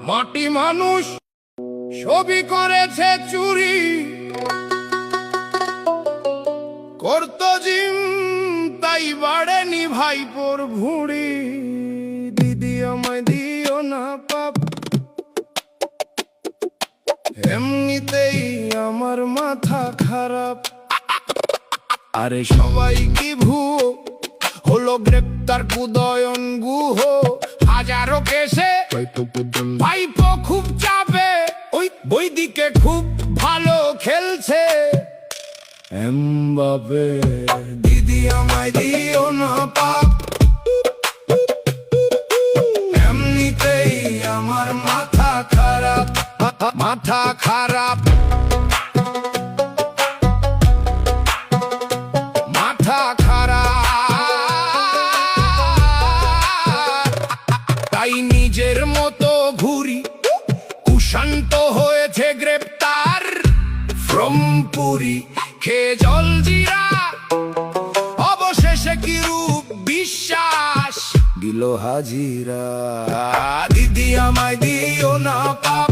মাটি মানুষ ছবি করেছে চুরি, করত জিম তাই বাড়েনি ভাইপোর ভুঁড়ি। দিদি আমায় দিও না পাপ, এমনিতেই আমার মাথা খারাপ। আরে সবাই কি ভুয়ো, হলো গ্রেপ্তার উদয়ন গুহ। হাজারো কেসে ভাইপো খুব চাপে, ওই বৈদিকে খুব ভালো খেলছে এমবাপে। দিদি আমায় দিও না পাপ, এমনিতেই আমার মাথা খারাপ, মাথা খারাপ, মাথা খারাপ। তাই নিজের মতো ঘুরি, কুশান্ত হয়েছে গ্রেপ্তার ফ্রম পুরী। খেয়ে জল জিরা অবশেষে কি রূপ বিশ্বাস দিল হাজিরা। দিদি আমায় দিও না পাপ,